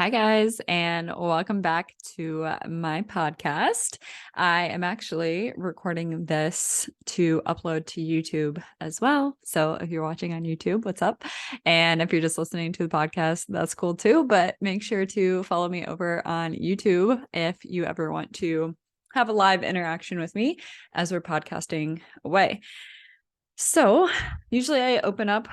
Hi, guys, and welcome back to my podcast. I am actually recording this to upload to YouTube as well. So if you're watching on YouTube, what's up? And if you're just listening to the podcast, that's cool too. But make sure to follow me over on YouTube if you ever want to have a live interaction with me as we're podcasting away. So, usually I open up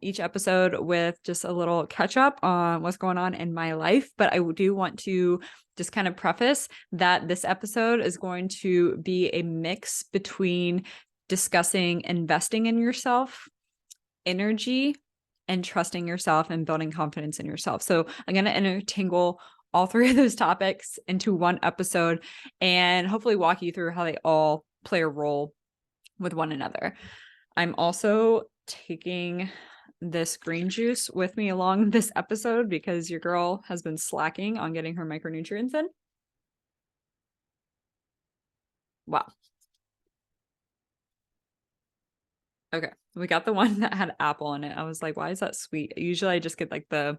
each episode with just a little catch up on what's going on in my life. But I do want to just kind of preface that this episode is going to be a mix between discussing investing in yourself, energy, and trusting yourself and building confidence in yourself. So, I'm going to intertangle all three of those topics into one episode and hopefully walk you through how they all play a role with one another. I'm also taking this green juice with me along this episode because your girl has been slacking on getting her micronutrients in. Wow. Okay. We got the one that had apple in it. I was like, why is that sweet? Usually I just get like the,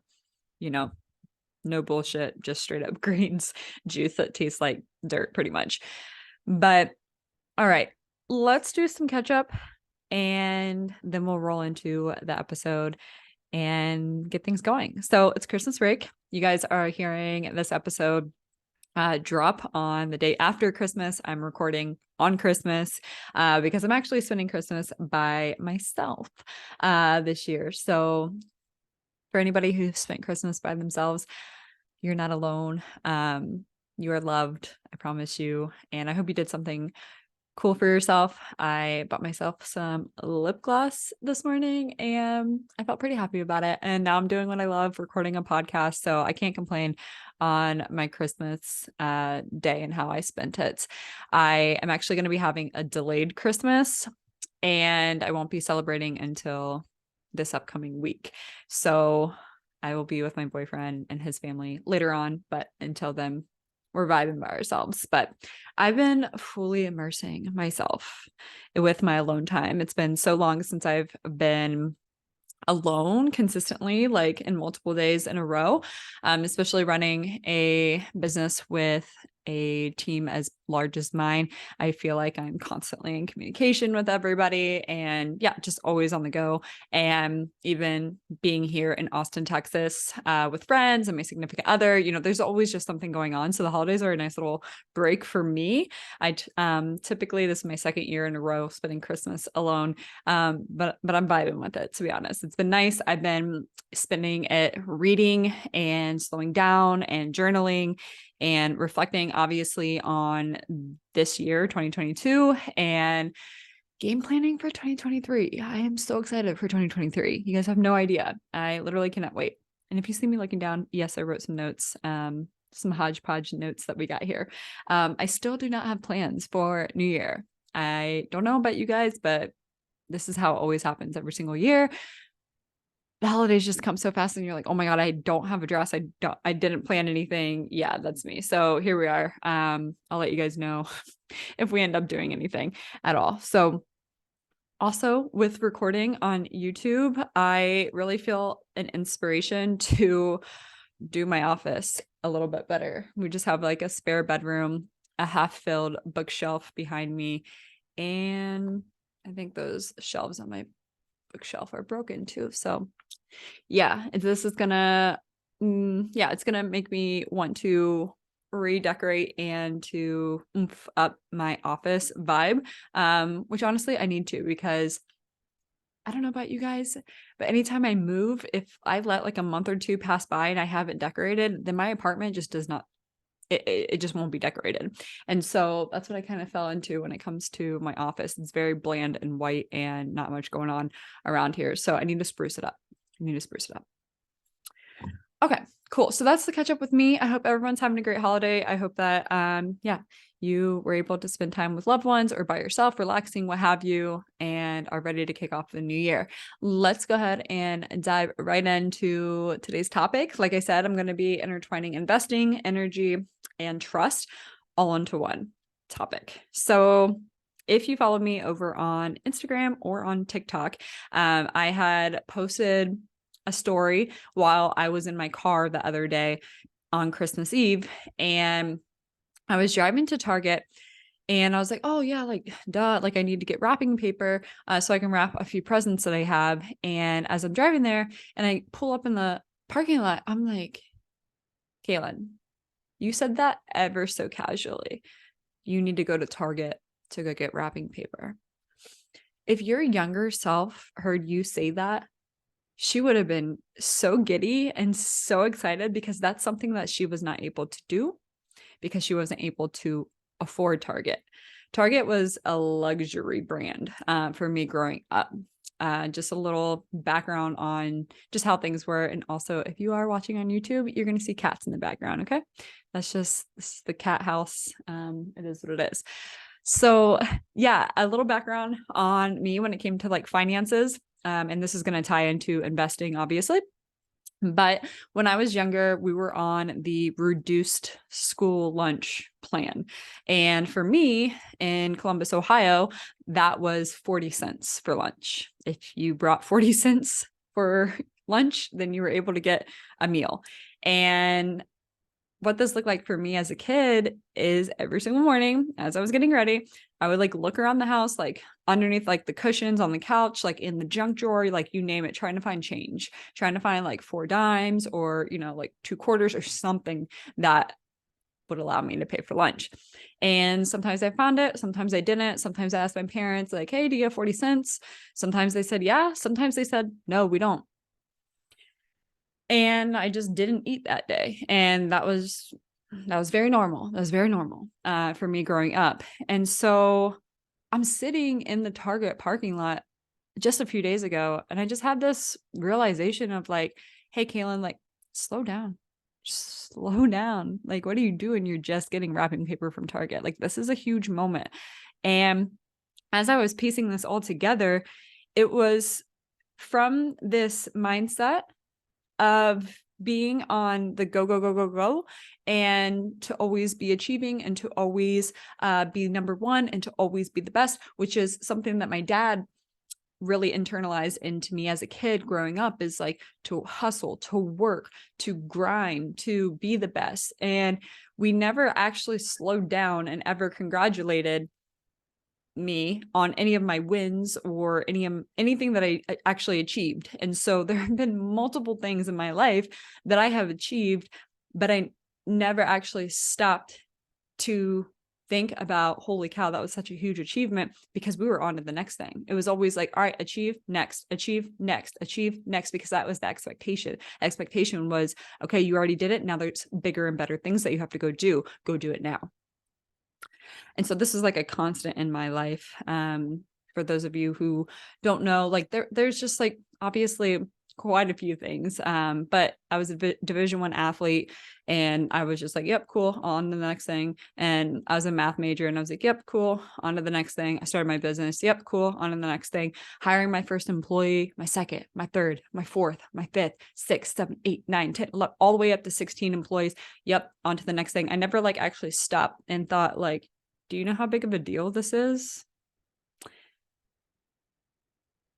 no bullshit, just straight up greens juice that tastes like dirt pretty much. But all right, let's do some catch up and then we'll roll into the episode and get things going. So it's Christmas break. You guys are hearing this episode drop on the day after Christmas. I'm recording on Christmas because I'm actually spending Christmas by myself this year. So for anybody who spent Christmas by themselves, you're not alone. You are loved, I promise you. And I hope you did something cool for yourself. I bought myself some lip gloss this morning and I felt pretty happy about it. And now I'm doing what I love, recording a podcast. So I can't complain on my Christmas day and how I spent it. I am actually going to be having a delayed Christmas and I won't be celebrating until this upcoming week. So I will be with my boyfriend and his family later on, but until then, we're vibing by ourselves. But I've been fully immersing myself with my alone time. It's been so long since I've been alone consistently, like in multiple days in a row, especially running a business with a team as large as mine. I feel like I'm constantly in communication with everybody and yeah, just always on the go. And even being here in Austin, Texas, with friends and my significant other, there's always just something going on. So the holidays are a nice little break for me. I typically this is my second year in a row spending Christmas alone. But I'm vibing with it, to be honest. It's been nice. I've been spending it reading and slowing down and journaling and reflecting obviously on this year, 2022, and game planning for 2023. I am so excited for 2023. You guys have no idea. I literally cannot wait. And if you see me looking down, yes, I wrote some notes, some hodgepodge notes that we got here. I still do not have plans for New Year. I don't know about you guys, but this is how it always happens every single year. The holidays just come so fast and you're like, oh my God, I don't have a dress. I didn't plan anything. Yeah, that's me. So here we are. I'll let you guys know if we end up doing anything at all. So also with recording on YouTube, I really feel an inspiration to do my office a little bit better. We just have like a spare bedroom, a half-filled bookshelf behind me, and I think those shelves on my bookshelf are broken too. So yeah, this is gonna, it's gonna make me want to redecorate and to oomph up my office vibe, which honestly I need to, because I don't know about you guys, but anytime I move, if I let like a month or two pass by and I haven't decorated, then my apartment just does not, it just won't be decorated. And so that's what I kind of fell into when it comes to my office. It's very bland and white and not much going on around here. So I need to spruce it up. Okay, cool. So that's the catch up with me. I hope everyone's having a great holiday. I hope that, you were able to spend time with loved ones or by yourself, relaxing, what have you, and are ready to kick off the new year. Let's go ahead and dive right into today's topic. Like I said, I'm going to be intertwining investing, energy, and trust all into one topic. So if you follow me over on Instagram or on TikTok, I had posted a story while I was in my car the other day on Christmas Eve, and I was driving to Target, and I was like, oh yeah, like duh, like I need to get wrapping paper so I can wrap a few presents that I have. And as I'm driving there and I pull up in the parking lot, I'm like, Kaylin, you said that ever so casually. You need to go to Target to go get wrapping paper. If your younger self heard you say that, she would have been so giddy and so excited, because that's something that she was not able to do because she wasn't able to afford Target. Target was a luxury brand for me growing up. Just a little background on just how things were. And also, if you are watching on YouTube, you're going to see cats in the background. Okay. This is the cat house. It is what it is. So yeah, a little background on me when it came to like finances. And this is going to tie into investing, obviously. But when I was younger, we were on the reduced school lunch plan. And for me in Columbus, Ohio, that was 40 cents for lunch. If you brought 40 cents for lunch, then you were able to get a meal. And what this looked like for me as a kid is every single morning as I was getting ready, I would like look around the house, like underneath like the cushions on the couch, like in the junk drawer, like you name it, trying to find change, trying to find like 4 dimes or, like 2 quarters or something that would allow me to pay for lunch. And sometimes I found it, sometimes I didn't. Sometimes I asked my parents like, hey, do you have 40 cents? Sometimes they said, yeah. Sometimes they said, no, we don't. And I just didn't eat that day. And that was very normal. That was very normal for me growing up. And so I'm sitting in the Target parking lot just a few days ago, and I just had this realization of like, hey, Kaylin, like, slow down. Just slow down. Like, what are you doing? You're just getting wrapping paper from Target. Like, this is a huge moment. And as I was piecing this all together, it was from this mindset of being on the go, go, go, go, go, and to always be achieving and to always be number one and to always be the best, which is something that my dad really internalized into me as a kid growing up, is like to hustle, to work, to grind, to be the best. And we never actually slowed down and ever congratulated me on any of my wins or anything that I actually achieved. And so there have been multiple things in my life that I have achieved, but I never actually stopped to think about, holy cow, that was such a huge achievement, because we were on to the next thing. It was always like, all right, achieve next, achieve next, achieve next, because that was the expectation. Expectation was, okay, you already did it. Now there's bigger and better things that you have to go do it now. And so this is like a constant in my life. For those of you who don't know, like there's just like obviously quite a few things. But I was a Division I athlete, and I was just like, yep, cool, on to the next thing. And I was a math major, and I was like, yep, cool, on to the next thing. I started my business. Yep, cool, on to the next thing. Hiring my first employee, my second, my third, my fourth, my fifth, sixth, 7, 8, 9, 10, all the way up to 16 employees. Yep, on to the next thing. I never like actually stopped and thought like, do you know how big of a deal this is?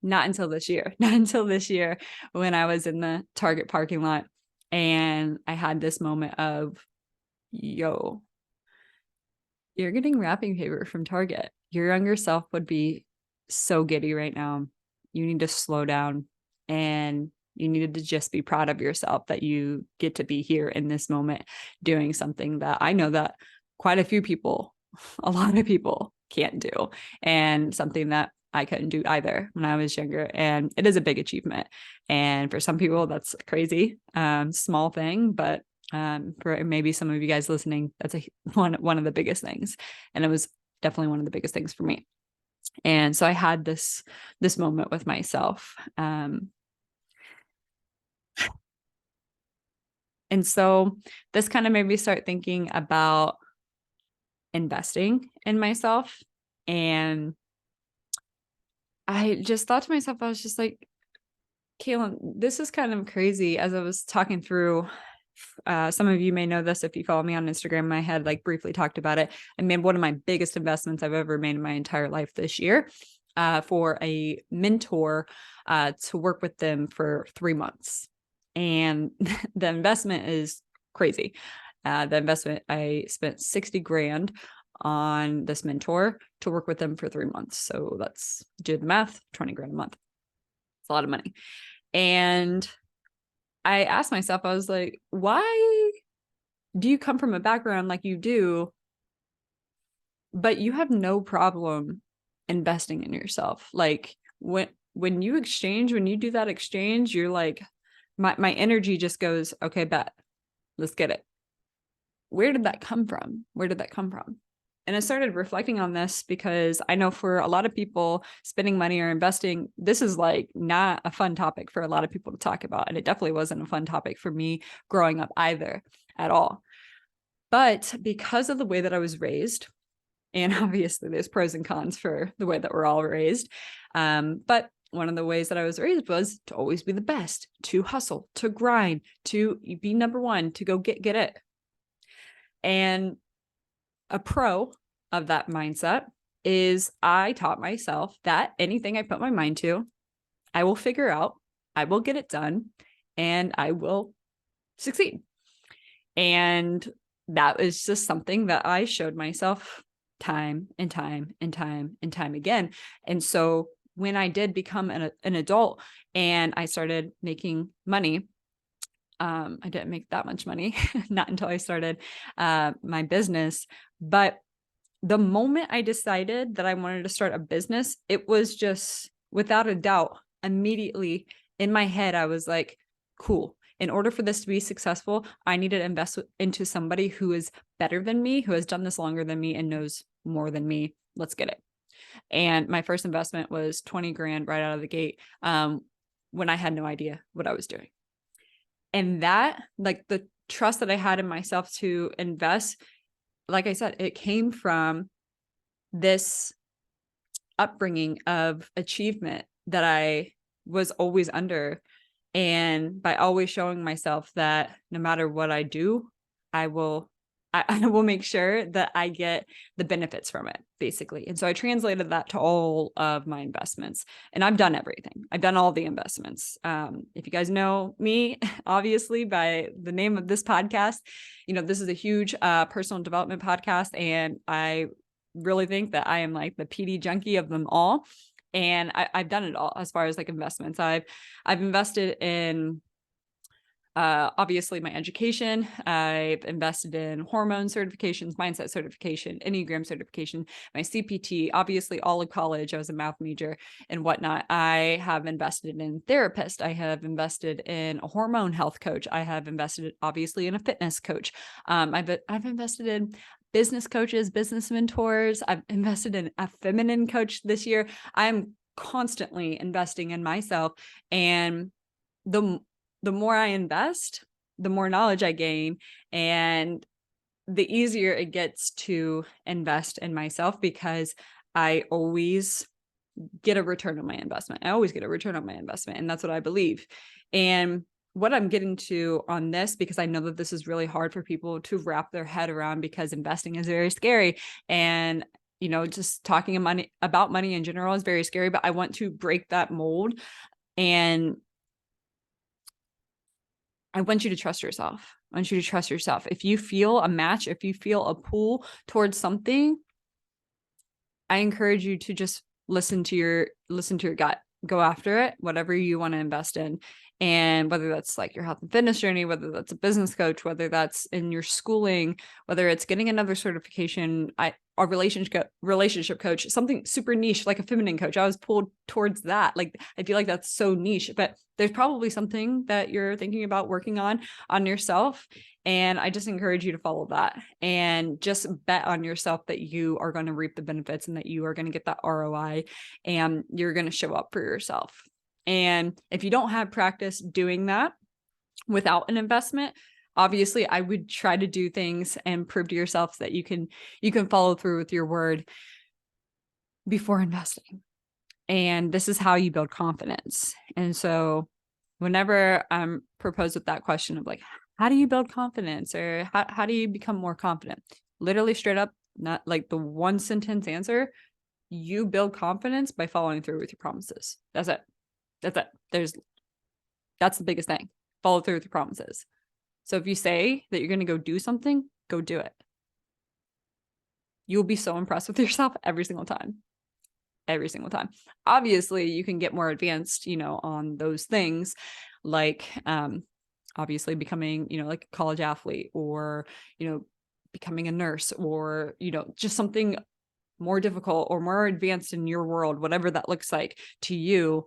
Not until this year. Not until this year when I was in the Target parking lot and I had this moment of, yo, you're getting wrapping paper from Target. Your younger self would be so giddy right now. You need to slow down, and you needed to just be proud of yourself that you get to be here in this moment doing something that I know that quite a few people, a lot of people can't do, and something that I couldn't do either when I was younger. And it is a big achievement. And for some people, that's crazy, small thing, but for maybe some of you guys listening, that's one of the biggest things. And it was definitely one of the biggest things for me. And so I had this moment with myself. And so this kind of made me start thinking about investing in myself. And I just thought to myself, I was just like, Kaylin, this is kind of crazy. As I was talking through, some of you may know this if you follow me on Instagram. I had like briefly talked about it. I made one of my biggest investments I've ever made in my entire life this year. for a mentor to work with them for 3 months. And the investment is crazy. The investment, I spent 60 grand on this mentor to work with them for 3 months. So that's, do the math, 20 grand a month. It's a lot of money. And I asked myself, I was like, why do you come from a background like you do, but you have no problem investing in yourself? Like when you exchange, when you do that exchange, you're like, my energy just goes, okay, bet, let's get it. Where did that come from? Where did that come from? And I started reflecting on this because I know for a lot of people, spending money or investing, this is like not a fun topic for a lot of people to talk about. And it definitely wasn't a fun topic for me growing up either at all. But because of the way that I was raised, and obviously there's pros and cons for the way that we're all raised. But one of the ways that I was raised was to always be the best, to hustle, to grind, to be number one, to go get it. And a pro of that mindset is I taught myself that anything I put my mind to, I will figure out, I will get it done, and I will succeed. And that was just something that I showed myself time and time and time and time again. And so when I did become an adult and I started making money, I didn't make that much money, not until I started my business. But the moment I decided that I wanted to start a business, it was just without a doubt, immediately in my head, I was like, cool. In order for this to be successful, I need to invest into somebody who is better than me, who has done this longer than me and knows more than me. Let's get it. And my first investment was 20 grand right out of the gate when I had no idea what I was doing. And that, like the trust that I had in myself to invest, like I said, it came from this upbringing of achievement that I was always under. And by always showing myself that no matter what I do, I will make sure that I get the benefits from it, basically. And so I translated that to all of my investments, and I've done everything. I've done all the investments. If you guys know me, obviously by the name of this podcast, you know, this is a huge personal development podcast, and I really think that I am like the PD junkie of them all. And I've done it all as far as like investments. I've invested in obviously my education. I've invested in hormone certifications, mindset certification, Enneagram certification, my CPT, obviously all of college. I was a math major and whatnot. I have invested in therapist. I have invested in a hormone health coach. I have invested obviously in a fitness coach. I've invested in business coaches, business mentors. I've invested in a feminine coach this year. I'm constantly investing in myself, and the more I invest, the more knowledge I gain, and the easier it gets to invest in myself because I always get a return on my investment. I always get a return on my investment, and that's what I believe. And what I'm getting to on this, because I know that this is really hard for people to wrap their head around because investing is very scary. And, you know, just talking about money in general is very scary, but I want to break that mold. And I want you to trust yourself. I want you to trust yourself. If you feel a match, if you feel a pull towards something, I encourage you to just listen to your gut, go after it, whatever you want to invest in. And whether that's like your health and fitness journey, whether that's a business coach, whether that's in your schooling, whether it's getting another certification, a relationship coach, something super niche, like a feminine coach. I was pulled towards that. Like, I feel like that's so niche, but there's probably something that you're thinking about working on yourself. And I just encourage you to follow that and just bet on yourself that you are going to reap the benefits and that you are going to get that ROI and you're going to show up for yourself. And if you don't have practice doing that without an investment, obviously I would try to do things and prove to yourself that you can follow through with your word before investing. And this is how you build confidence. And so whenever I'm proposed with that question of like, how do you build confidence, or how do you become more confident? Literally straight up, not like the one sentence answer, you build confidence by following through with your promises. That's it. That's it. That's the biggest thing. Follow through with your promises. So if you say that you're going to go do something, go do it. You'll be so impressed with yourself every single time. Every single time. Obviously, you can get more advanced, on those things, like obviously becoming, like a college athlete, or, becoming a nurse, or, just something more difficult or more advanced in your world, whatever that looks like to you.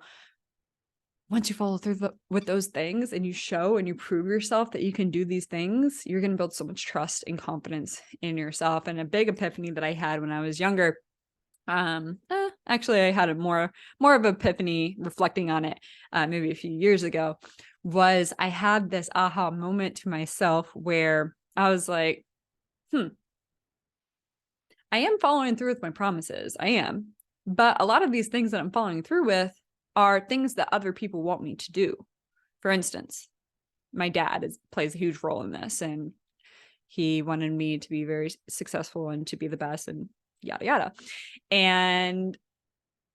Once you follow through with those things and you show and you prove yourself that you can do these things, you're going to build so much trust and confidence in yourself. And a big epiphany that I had when I was younger, actually I had a more of an epiphany reflecting on it, maybe a few years ago, was I had this aha moment to myself where I was like, I am following through with my promises. I am. But a lot of these things that I'm following through with are things that other people want me to do. For instance, my dad plays a huge role in this, and he wanted me to be very successful and to be the best and yada, yada. And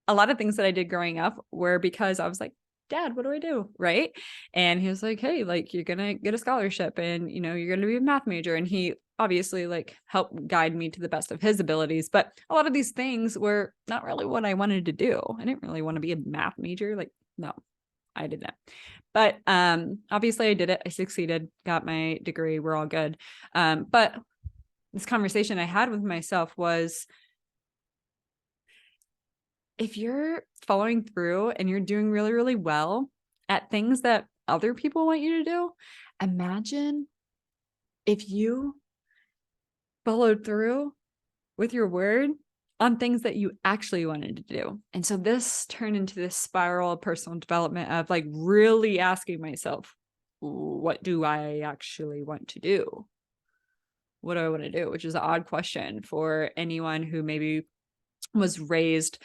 a lot of things that I did growing up were because I was like, Dad, what do I do? Right. And he was like, hey, like, you're going to get a scholarship and, you're going to be a math major. And he obviously like helped guide me to the best of his abilities. But a lot of these things were not really what I wanted to do. I didn't really want to be a math major. Like, no, I didn't. But obviously I did it. I succeeded, got my degree. We're all good. But this conversation I had with myself was, if you're following through and you're doing really, really well at things that other people want you to do, imagine if you followed through with your word on things that you actually wanted to do. And so this turned into this spiral of personal development of like really asking myself, what do I actually want to do? What do I want to do? Which is an odd question for anyone who maybe was raised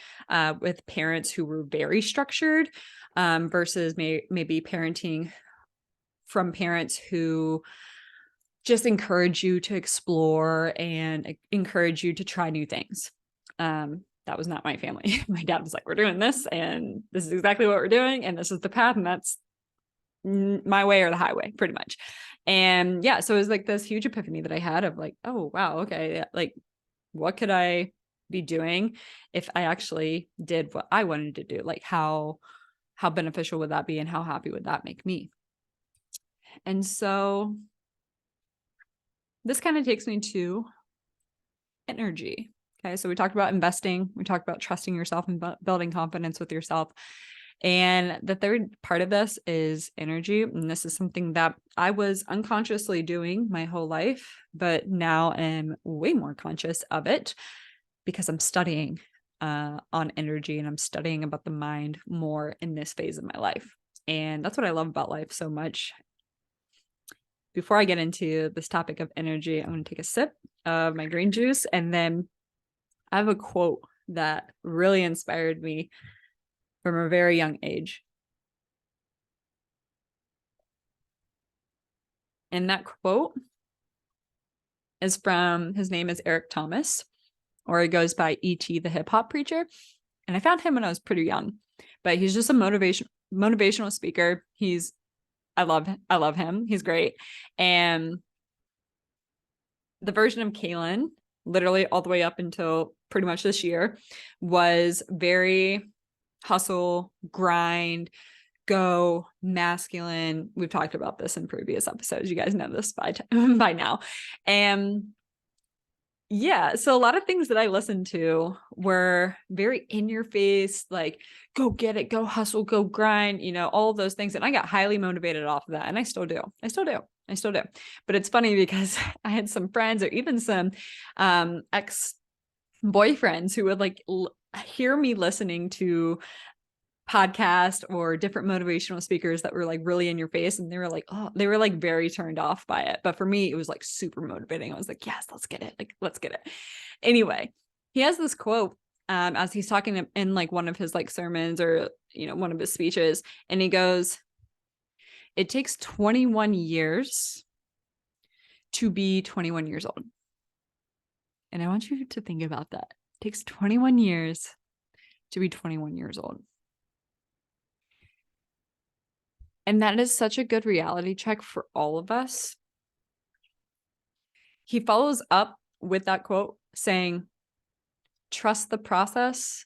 with parents who were very structured, versus maybe parenting from parents who just encourage you to explore and encourage you to try new things. That was not my family. My dad was like, we're doing this and this is exactly what we're doing. And this is the path. And that's my way or the highway, pretty much. And yeah, so it was like this huge epiphany that I had of like, oh, wow. Okay. Like, what could I be doing if I actually did what I wanted to do? Like how beneficial would that be, and how happy would that make me? And so this kind of takes me to energy. Okay. So we talked about investing. We talked about trusting yourself and building confidence with yourself. And the third part of this is energy. And this is something that I was unconsciously doing my whole life, but now am way more conscious of it because I'm studying on energy, and I'm studying about the mind more in this phase of my life. And that's what I love about life so much. Before I get into this topic of energy, I'm going to take a sip of my green juice. And then I have a quote that really inspired me from a very young age. And that quote is from, his name is Eric Thomas, or he goes by E.T. the hip hop preacher. And I found him when I was pretty young, but he's just a motivational speaker. I love him. He's great. And the version of Kaylin, literally all the way up until pretty much this year, was very hustle, grind, go, masculine. We've talked about this in previous episodes. You guys know this by now. And yeah, so a lot of things that I listened to were very in your face, like go get it, go hustle, go grind, all of those things. And I got highly motivated off of that. And I still do. But it's funny because I had some friends, or even some ex-boyfriends, who would like hear me listening to podcast or different motivational speakers that were like really in your face, and they were like very turned off by it. But for me, it was like super motivating. I was like, yes, let's get it. Like, let's get it. Anyway, he has this quote as he's talking in like one of his like sermons, or one of his speeches, and he goes, it takes 21 years to be 21 years old. And I want you to think about that. It takes 21 years to be 21 years old. And that is such a good reality check for all of us. He follows up with that quote saying, trust the process.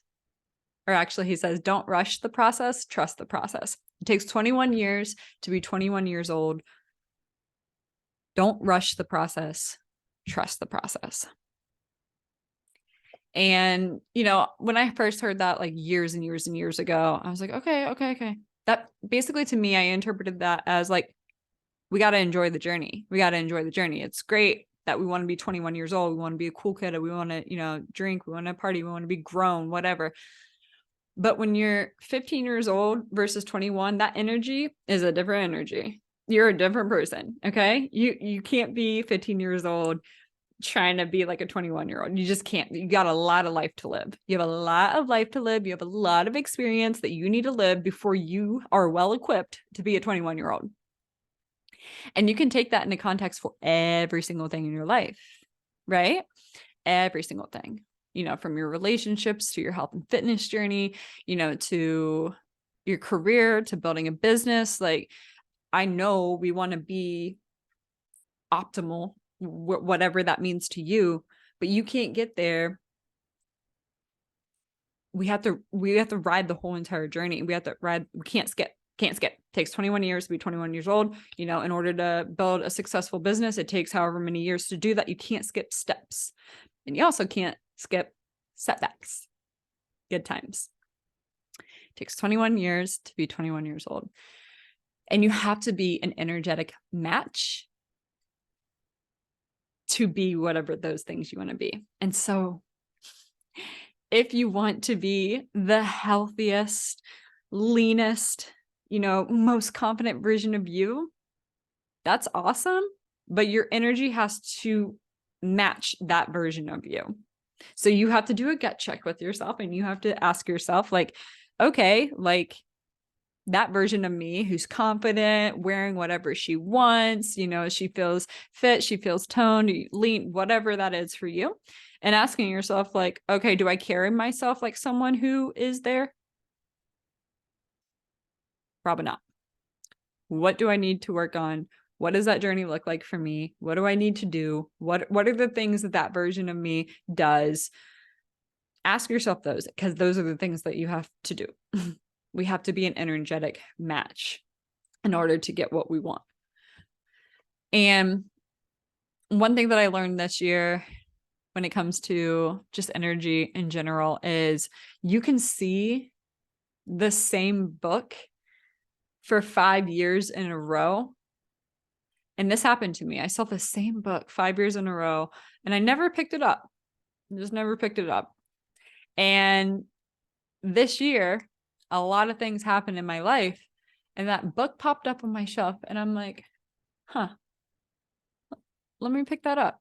Or actually, he says, don't rush the process, trust the process. It takes 21 years to be 21 years old. Don't rush the process, trust the process. And, you know, when I first heard that like years and years and years ago, I was like, okay. That basically to me, I interpreted that as like, we got to enjoy the journey. We got to enjoy the journey. It's great that we want to be 21 years old. We want to be a cool kid. We want to, you know, drink. We want to party. We want to be grown, whatever. But when you're 15 years old versus 21, that energy is a different energy. You're a different person. Okay. You can't be 15 years old trying to be like a 21-year-old. You just can't. You got a lot of life to live. You have a lot of life to live. You have a lot of experience that you need to live before you are well equipped to be a 21-year-old. And you can take that into context for every single thing in your life, right? Every single thing, you know, from your relationships to your health and fitness journey, you know, to your career, to building a business. Like, I know we want to be optimal, whatever that means to you, but you can't get there. We have to ride the whole entire journey. We can't skip. It takes 21 years to be 21 years old. You know, in order to build a successful business, it takes however many years to do that. You can't skip steps. And you also can't skip setbacks, good times. It takes 21 years to be 21 years old. And you have to be an energetic match to be whatever those things you want to be. And so if you want to be the healthiest, leanest, you know, most confident version of you, that's awesome. But your energy has to match that version of you. So you have to do a gut check with yourself and you have to ask yourself, like, okay, like that version of me who's confident, wearing whatever she wants, you know, she feels fit, she feels toned, lean, whatever that is for you. And asking yourself, like, okay, do I carry myself like someone who is there? Probably not. What do I need to work on? What does that journey look like for me? What do I need to do? What are the things that version of me does? Ask yourself those, because those are the things that you have to do. We have to be an energetic match in order to get what we want. And one thing that I learned this year when it comes to just energy in general is you can see the same book for 5 years in a row. And this happened to me. I saw the same book 5 years in a row and I never picked it up. Just never picked it up. And this year, a lot of things happened in my life and that book popped up on my shelf and I'm like, huh, let me pick that up.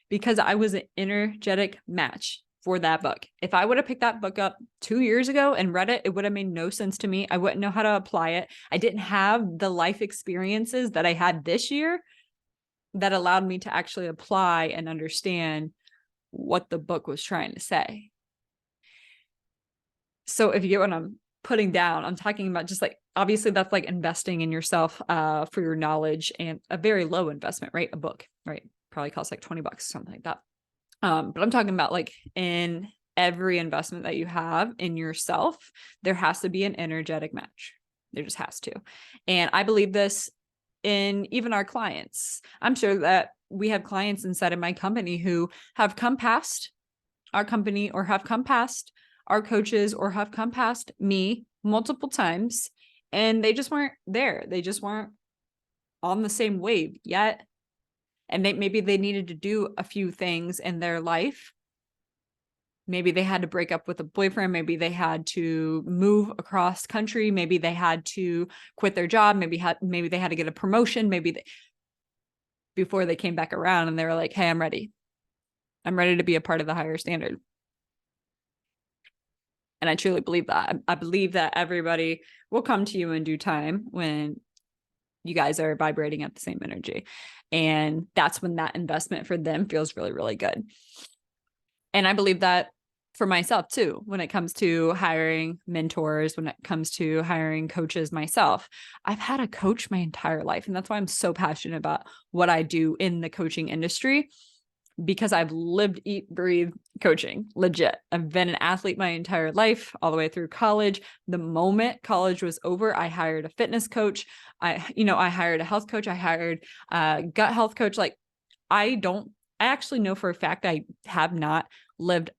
Because I was an energetic match for that book. If I would have picked that book up 2 years ago and read it, it would have made no sense to me. I wouldn't know how to apply it. I didn't have the life experiences that I had this year that allowed me to actually apply and understand what the book was trying to say. So if you get what I'm putting down, I'm talking about just like, obviously that's like investing in yourself for your knowledge, and a very low investment, right? A book, right? Probably costs like $20, something like that. But I'm talking about like in every investment that you have in yourself, there has to be an energetic match. There just has to. And I believe this in even our clients. I'm sure that we have clients inside of my company who have come past our company or have come past our coaches or have come past me multiple times, and they just weren't there. They just weren't on the same wave yet. And maybe they needed to do a few things in their life. Maybe they had to break up with a boyfriend. Maybe they had to move across country. Maybe they had to quit their job. Maybe they had to get a promotion. Before they came back around and they were like, hey, I'm ready. I'm ready to be a part of the higher standard. And I truly believe that. I believe that everybody will come to you in due time when you guys are vibrating at the same energy. And that's when that investment for them feels really, really good. And I believe that for myself too, when it comes to hiring mentors, when it comes to hiring coaches myself. I've had a coach my entire life. And that's why I'm so passionate about what I do in the coaching industry, because I've lived, eat, breathe coaching, legit. I've been an athlete my entire life, all the way through college. The moment college was over, I hired a fitness coach. I hired a health coach. I hired a gut health coach. Like I actually know for a fact I have not lived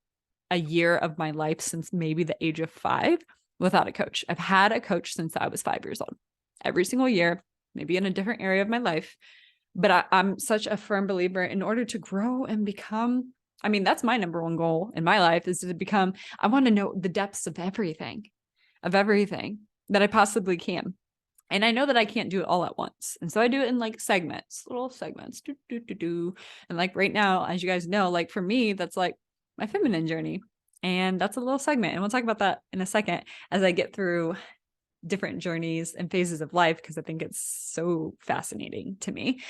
a year of my life since maybe the age of 5 without a coach. I've had a coach since I was 5 years old, every single year, maybe in a different area of my life. But I'm such a firm believer, in order to grow and become, I mean, that's my number one goal in my life, is to become, I want to know the depths of everything that I possibly can. And I know that I can't do it all at once. And so I do it in like segments, little segments. And like right now, as you guys know, like for me, that's like my feminine journey. And that's a little segment. And we'll talk about that in a second as I get through different journeys and phases of life, because I think it's so fascinating to me.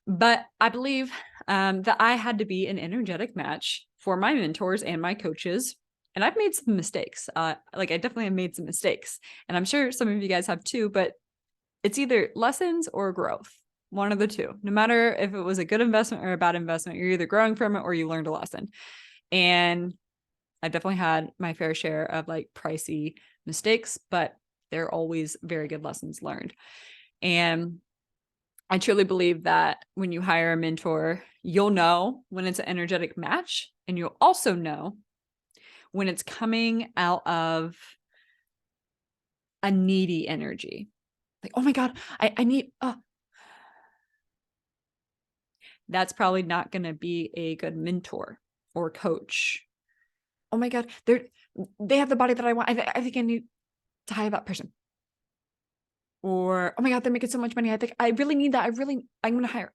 But I believe that I had to be an energetic match for my mentors and my coaches. And I've made some mistakes. I definitely have made some mistakes. And I'm sure some of you guys have too, but it's either lessons or growth. One of the two. No matter if it was a good investment or a bad investment, you're either growing from it or you learned a lesson. And I definitely had my fair share of like pricey mistakes, but they're always very good lessons learned. And I truly believe that when you hire a mentor, you'll know when it's an energetic match, and you'll also know when it's coming out of a needy energy. Like, oh my God, I need, that's probably not going to be a good mentor or coach. Oh my God, they have the body that I want. I think I need to hire that person. Or, oh my God, they're making so much money. I think I really need that. I'm going to hire.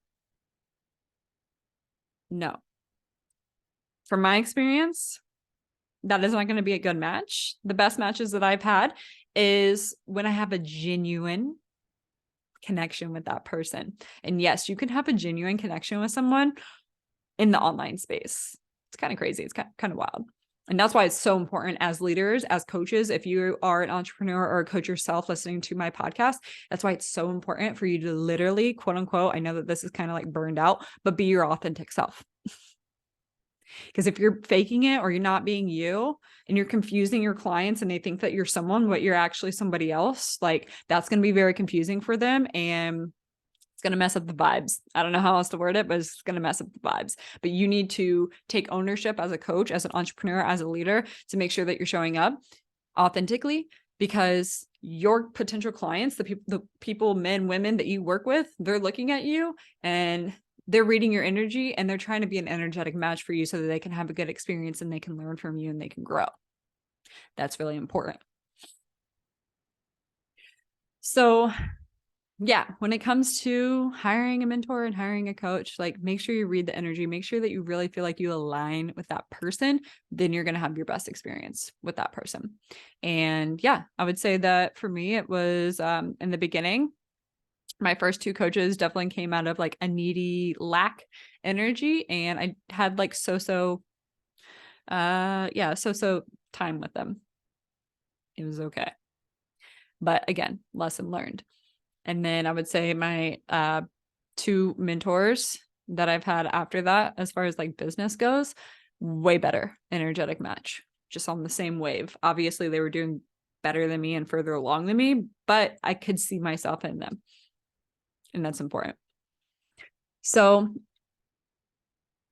No. From my experience, that is not going to be a good match. The best matches that I've had is when I have a genuine connection with that person. And yes, you can have a genuine connection with someone in the online space. It's kind of crazy. It's kind of wild. And that's why it's so important as leaders, as coaches, if you are an entrepreneur or a coach yourself listening to my podcast, that's why it's so important for you to literally, quote unquote, I know that this is kind of like burned out, but be your authentic self. Because if you're faking it or you're not being you and you're confusing your clients and they think that you're someone, but you're actually somebody else, like that's going to be very confusing for them. And it's going to mess up the vibes. I don't know how else to word it, but it's going to mess up the vibes. But you need to take ownership as a coach, as an entrepreneur, as a leader, to make sure that you're showing up authentically, because your potential clients, the people, men, women that you work with, they're looking at you and they're reading your energy and they're trying to be an energetic match for you so that they can have a good experience and they can learn from you and they can grow. That's really important. So yeah, when it comes to hiring a mentor and hiring a coach, like make sure you read the energy, make sure that you really feel like you align with that person, then you're going to have your best experience with that person. And yeah, I would say that for me, it was in the beginning, my first 2 coaches definitely came out of like a needy lack energy. And I had like so-so time with them. It was okay. But again, lesson learned. And then I would say my 2 mentors that I've had after that, as far as like business goes, way better energetic match, just on the same wave. Obviously, they were doing better than me and further along than me, but I could see myself in them. And that's important. So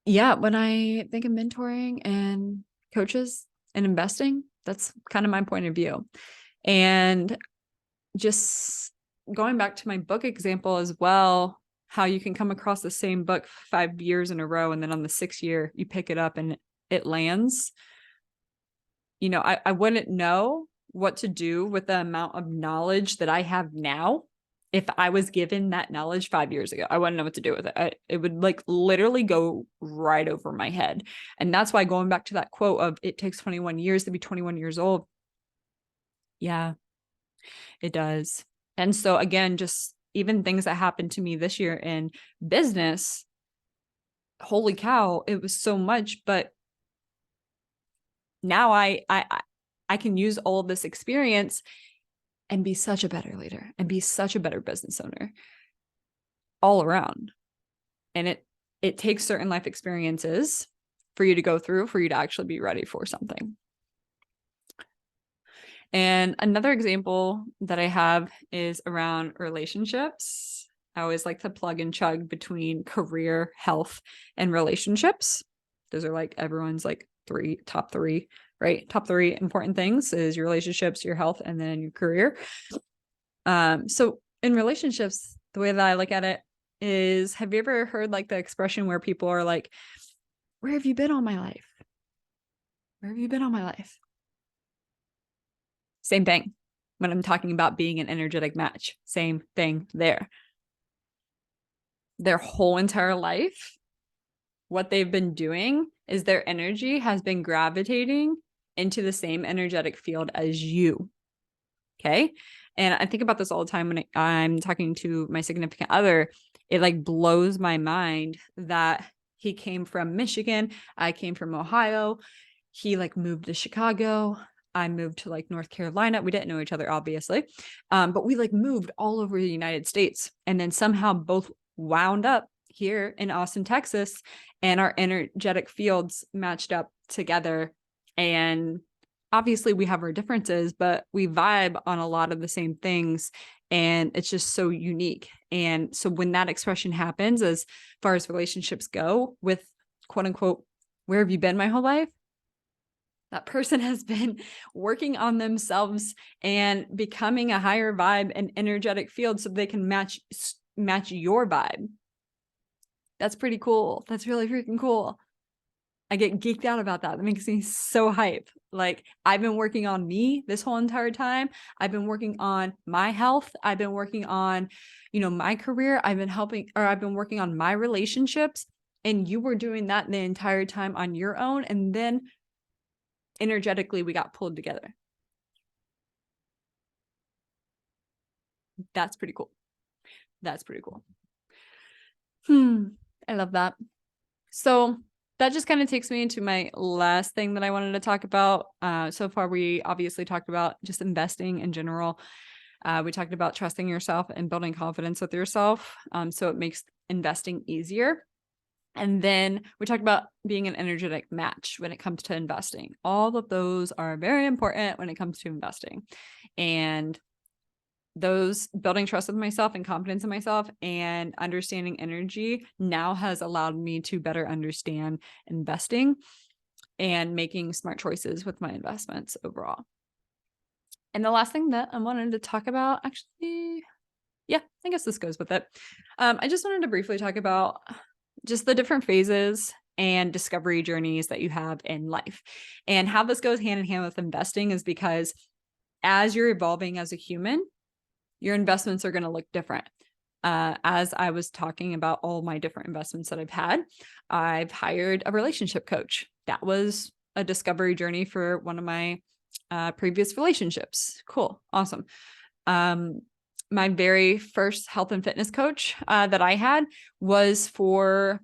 yeah, when I think of mentoring and coaches and investing, that's kind of my point of view. And just going back to my book example as well, how you can come across the same book 5 years in a row, and then on the 6th year, you pick it up and it lands. You know, I wouldn't know what to do with the amount of knowledge that I have now if I was given that knowledge 5 years ago. I wouldn't know what to do with it. It would like literally go right over my head. And that's why, going back to that quote of it takes 21 years to be 21 years old. Yeah, it does. And so again, just even things that happened to me this year in business, holy cow, it was so much, but now I can use all of this experience and be such a better leader and be such a better business owner all around. And it takes certain life experiences for you to go through for you to actually be ready for something. And another example that I have is around relationships. I always like to plug and chug between career, health, and relationships. Those are like everyone's like top three, right? Top three important things is your relationships, your health, and then your career. So in relationships, the way that I look at it is, have you ever heard like the expression where people are like, where have you been all my life? Where have you been all my life? Same thing when I'm talking about being an energetic match. Same thing there. Their whole entire life, what they've been doing is their energy has been gravitating into the same energetic field as you. Okay. And I think about this all the time when I'm talking to my significant other. It like blows my mind that he came from Michigan. I came from Ohio. He like moved to Chicago. I moved to like North Carolina. We didn't know each other, obviously. But we like moved all over the United States and then somehow both wound up here in Austin, Texas, and our energetic fields matched up together. And obviously we have our differences, but we vibe on a lot of the same things. And it's just so unique. And so when that expression happens, as far as relationships go with quote unquote, where have you been my whole life? That person has been working on themselves and becoming a higher vibe and energetic field so they can match your vibe. That's pretty cool. That's really freaking cool. I get geeked out about that. That makes me so hype. Like I've been working on me this whole entire time. I've been working on my health. I've been working on, my career. I've been working on my relationships, and you were doing that the entire time on your own. And then energetically, we got pulled together. That's pretty cool. That's pretty cool. I love that. So that just kind of takes me into my last thing that I wanted to talk about. So far, we obviously talked about just investing in general. We talked about trusting yourself and building confidence with yourself. So it makes investing easier. And then we talked about being an energetic match when it comes to investing. All of those are very important when it comes to investing. And those building trust with myself and confidence in myself and understanding energy now has allowed me to better understand investing and making smart choices with my investments overall. And the last thing that I wanted to talk about, actually, yeah, I guess this goes with it. I just wanted to briefly talk about just the different phases and discovery journeys that you have in life. And how this goes hand in hand with investing is because as you're evolving as a human, your investments are going to look different. As I was talking about all my different investments that I've hired a relationship coach. That was a discovery journey for one of my previous relationships. Cool. Awesome. My very first health and fitness coach that I had was for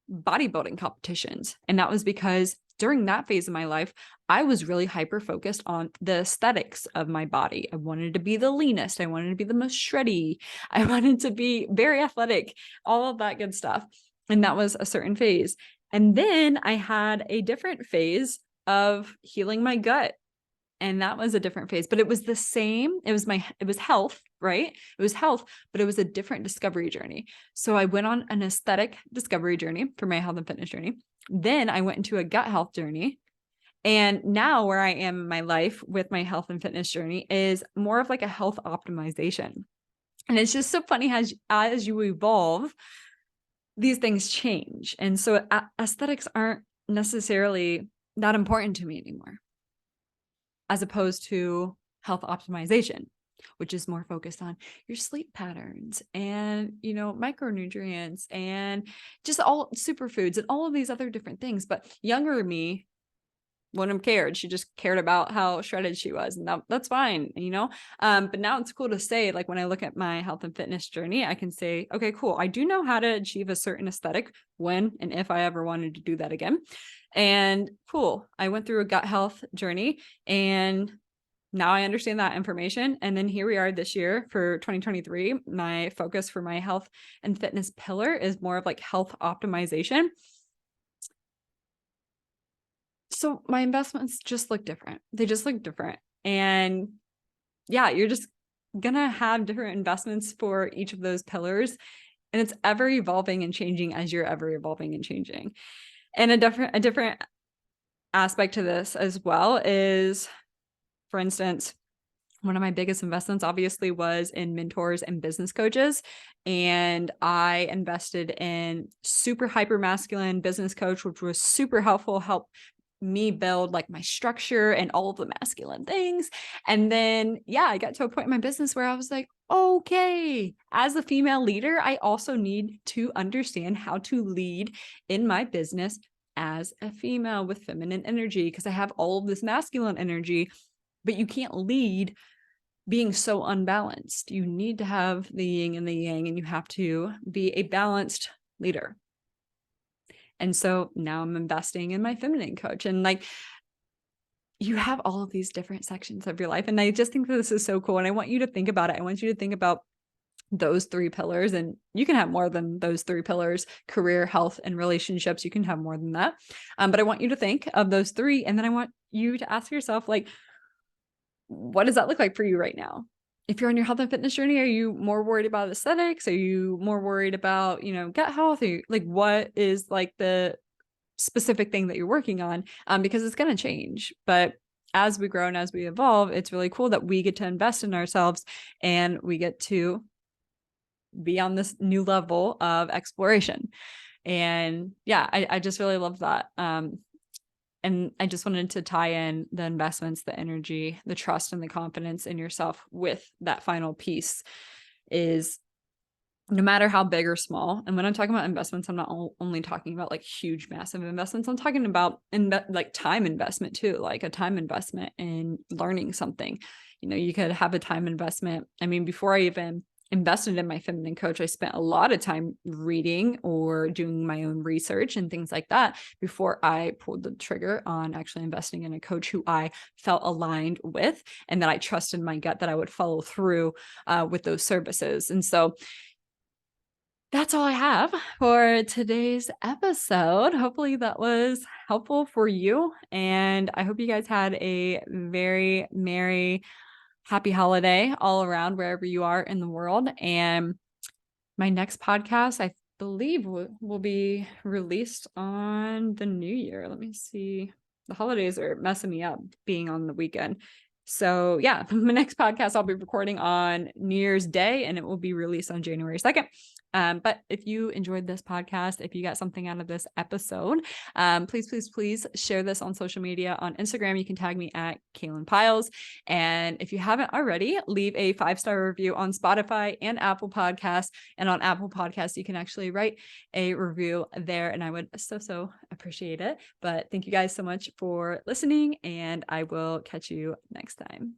bodybuilding competitions. And that was because during that phase of my life, I was really hyper focused on the aesthetics of my body. I wanted to be the leanest. I wanted to be the most shreddy. I wanted to be very athletic, all of that good stuff. And that was a certain phase. And then I had a different phase of healing my gut. And that was a different phase, but it was the same. It was health, right? It was health, but it was a different discovery journey. So I went on an aesthetic discovery journey for my health and fitness journey. Then I went into a gut health journey. And now where I am in my life with my health and fitness journey is more of like a health optimization. And it's just so funny as you evolve, these things change. And so aesthetics aren't necessarily that important to me anymore, as opposed to health optimization, which is more focused on your sleep patterns and, micronutrients and just all superfoods and all of these other different things. But younger me wouldn't have cared. She just cared about how shredded she was, and that's fine, you know? But now it's cool to say, like, when I look at my health and fitness journey, I can say, okay, cool. I do know how to achieve a certain aesthetic when and if I ever wanted to do that again. And cool. I went through a gut health journey, and now I understand that information. And then here we are this year for 2023. My focus for my health and fitness pillar is more of like health optimization. So my investments just look different. They just look different. And yeah, you're just gonna have different investments for each of those pillars. And it's ever evolving and changing as you're ever evolving and changing. And a different aspect to this as well is, for instance, one of my biggest investments obviously was in mentors and business coaches. And I invested in super hyper masculine business coach, which was super helpful, help me build like my structure and all of the masculine things. And then, yeah, I got to a point in my business where I was like, okay, as a female leader, I also need to understand how to lead in my business as a female with feminine energy, because I have all of this masculine energy, but you can't lead being so unbalanced. You need to have the yin and the yang, and you have to be a balanced leader. And so now I'm investing in my feminine coach, and like, you have all of these different sections of your life. And I just think that this is so cool. And I want you to think about it. I want you to think about those three pillars, and you can have more than those three pillars: career, health, and relationships. You can have more than that. But I want you to think of those three. And then I want you to ask yourself, like, what does that look like for you right now? If you're on your health and fitness journey, are you more worried about aesthetics? Are you more worried about, gut health? Are you, like, what is like the specific thing that you're working on? Because it's going to change. But as we grow and as we evolve, it's really cool that we get to invest in ourselves, and we get to be on this new level of exploration. And yeah, I just really love that. And I just wanted to tie in the investments, the energy, the trust, and the confidence in yourself with that final piece. Is no matter how big or small. And when I'm talking about investments, I'm not only talking about like huge, massive investments. I'm talking about like time investment too, like a time investment in learning something. You could have a time investment. I mean, before I even invested in my feminine coach, I spent a lot of time reading or doing my own research and things like that before I pulled the trigger on actually investing in a coach who I felt aligned with, and that I trusted my gut that I would follow through with those services. And so that's all I have for today's episode. Hopefully that was helpful for you. And I hope you guys had a very merry, happy holiday all around wherever you are in the world. And my next podcast, I believe, will be released on the new year. Let me see. The holidays are messing me up being on the weekend. So yeah, my next podcast I'll be recording on New Year's Day, and it will be released on January 2nd. But if you enjoyed this podcast, if you got something out of this episode, please share this on social media. On Instagram, you can tag me at Kaylin Piles. And if you haven't already, leave a 5-star review on Spotify and Apple Podcasts. And on Apple Podcasts, you can actually write a review there, and I would so appreciate it. But thank you guys so much for listening, and I will catch you next time.